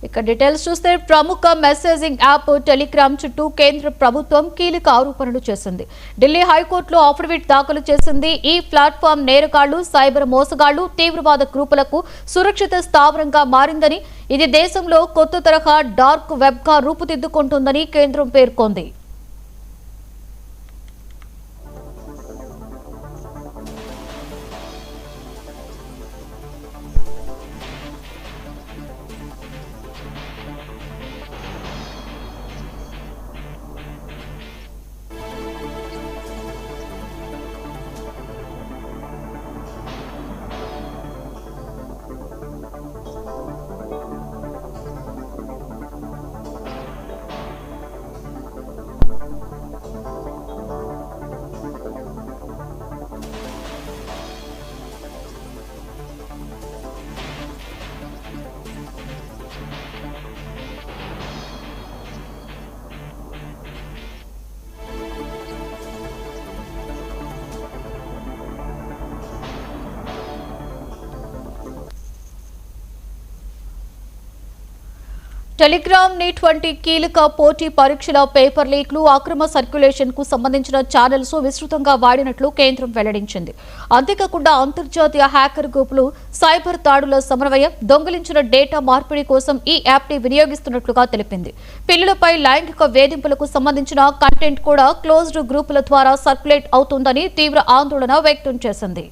ఇక డీటెయిల్స్ చూస్తే ప్రముఖ మెసేజింగ్ యాప్ టెలిగ్రామ్ చుట్టూ కేంద్ర ప్రభుత్వం కీలక ఆరోపణలు చేసింది. ఢిల్లీ హైకోర్టులో అఫిడవిట్ దాఖలు చేసింది. ఈ ప్లాట్ఫామ్ నేరగాళ్లు, సైబర్ మోసగాళ్లు, తీవ్రవాద గ్రూపులకు సురక్షిత స్థావరంగా మారిందని, ఇది దేశంలో కొత్త తరహా డార్క్ వెబ్ గా రూపుదిద్దుకుంటుందని కేంద్రం పేర్కొంది. టెలిగ్రామ్ నీట్ వంటి కీలక పోటీ పరీక్షల పేపర్ లీక్లు, అక్రమ సర్క్యులేషన్ కు సంబంధించిన ఛానల్స్ విస్తృతంగా వాడినట్లు కేంద్రం వెల్లడించింది. అంతేకాకుండా అంతర్జాతీయ హ్యాకర్ గ్రూపులు సైబర్ దాడుల సమన్వయం, దొంగిలించిన డేటా మార్పిడి కోసం ఈ యాప్ ని వినియోగిస్తున్నట్లుగా తెలిపింది. పిల్లలపై లైంగిక వేధింపులకు సంబంధించిన కంటెంట్ కూడా క్లోజ్డ్ గ్రూపుల ద్వారా సర్క్యులేట్ అవుతుందని తీవ్ర ఆందోళన వ్యక్తం చేసింది.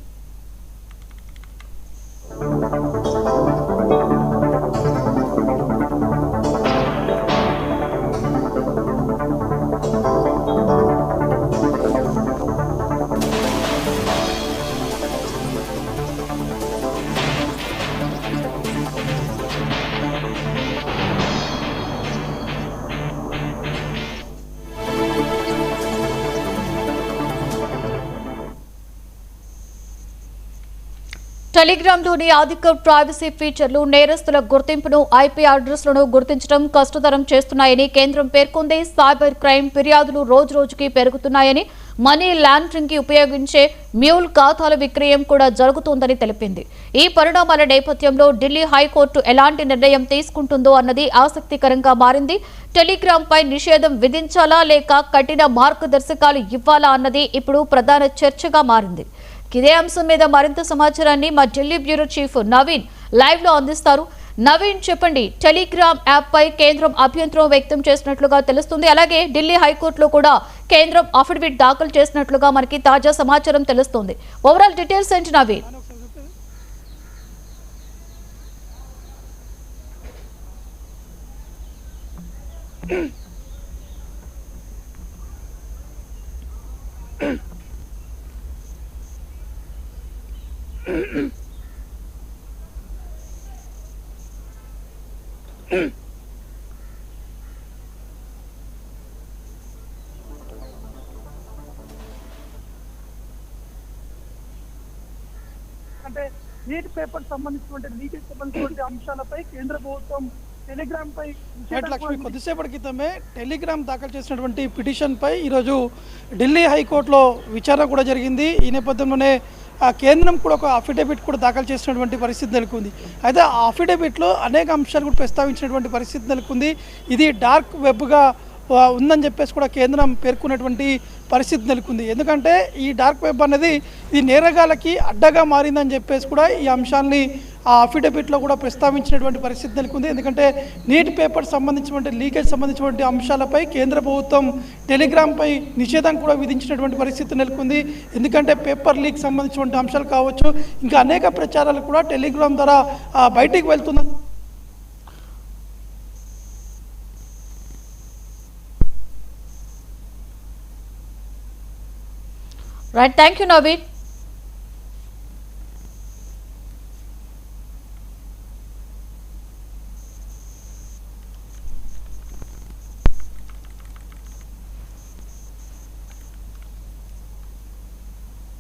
టెలిగ్రామ్ లోని అధిక ప్రైవసీ ఫీచర్లు నేరస్తుల గుర్తింపును, ఐపీ అడ్రస్లను గుర్తించడం కష్టతరం చేస్తున్నాయని కేంద్రం పేర్కొంది. సైబర్ క్రైమ్ ఫిర్యాదులు రోజురోజుకి పెరుగుతున్నాయని, మనీ లాండరింగ్ కి ఉపయోగించే మ్యూల్ ఖాతాల విక్రయం కూడా జరుగుతోందని తెలిపింది. ఈ పరిణామాల నేపథ్యంలో ఢిల్లీ హైకోర్టు ఎలాంటి నిర్ణయం తీసుకుంటుందో అన్నది ఆసక్తికరంగా మారింది. టెలిగ్రామ్ పై నిషేధం విధించాలా లేక కఠిన మార్గదర్శకాలు ఇవ్వాలా అన్నది ఇప్పుడు ప్రధాన చర్చగా మారింది. ఇదే అంశం మీద మరింత సమాచారాన్ని మా Delhi bureau chief Naveen live లో అందిస్తారు. నవీన్, చెప్పండి. టెలిగ్రామ్ యాప్ పై కేంద్రం అభ్యంతరం వ్యక్తం చేసినట్లుగా తెలుస్తుంది. అలాగే ఢిల్లీ హైకోర్టులో కూడా కేంద్రం అఫిడవిట్ దాఖలు చేసినట్లుగా మనకి తాజా సమాచారం తెలుస్తుంది. ఓవరాల్ డీటెయిల్స్ ఏంటి నవీన్? అంటే నీట్ పేపర్ సంబంధించినటువంటి లీకేజ్ సంబంధించినటువంటి అంశాలపై కేంద్ర ప్రభుత్వం టెలిగ్రామ్ పై లక్ష్మి కొద్దిసేపటి క్రితమే టెలిగ్రామ్ దాఖలు చేసినటువంటి పిటిషన్ పై ఈరోజు ఢిల్లీ హైకోర్టులో విచారణ కూడా జరిగింది. ఈ నేపథ్యంలోనే కేంద్రం కూడా ఒక అఫిడవిట్ కూడా దాఖలు చేసినటువంటి పరిస్థితి నెలకొంది. అయితే ఆ అఫిడవిట్లో అనేక అంశాలు కూడా ప్రస్తావించినటువంటి పరిస్థితి నెలకొంది. ఇది డార్క్ వెబ్గా ఉందని చెప్పేసి కూడా కేంద్రం పేర్కొన్నటువంటి పరిస్థితి నెలకొంది. ఎందుకంటే ఈ డార్క్ వెబ్ అనేది ఇది నేరగాళ్ళకి అడ్డగా మారిందని చెప్పేసి కూడా ఈ అంశాన్ని ఆ అఫిడవిట్లో కూడా ప్రస్తావించినటువంటి పరిస్థితి నెలకొంది. ఎందుకంటే నీట్ పేపర్ సంబంధించినటువంటి లీకేజ్ సంబంధించినటువంటి అంశాలపై కేంద్ర ప్రభుత్వం టెలిగ్రామ్పై నిషేధం కూడా విధించినటువంటి పరిస్థితి నెలకొంది. ఎందుకంటే పేపర్ లీక్ సంబంధించినటువంటి అంశాలు కావచ్చు, ఇంకా అనేక ప్రచారాలు కూడా టెలిగ్రామ్ ద్వారా బయటికి వెళ్తున్న రైట్, థ్యాంక్ యూ నవీన్.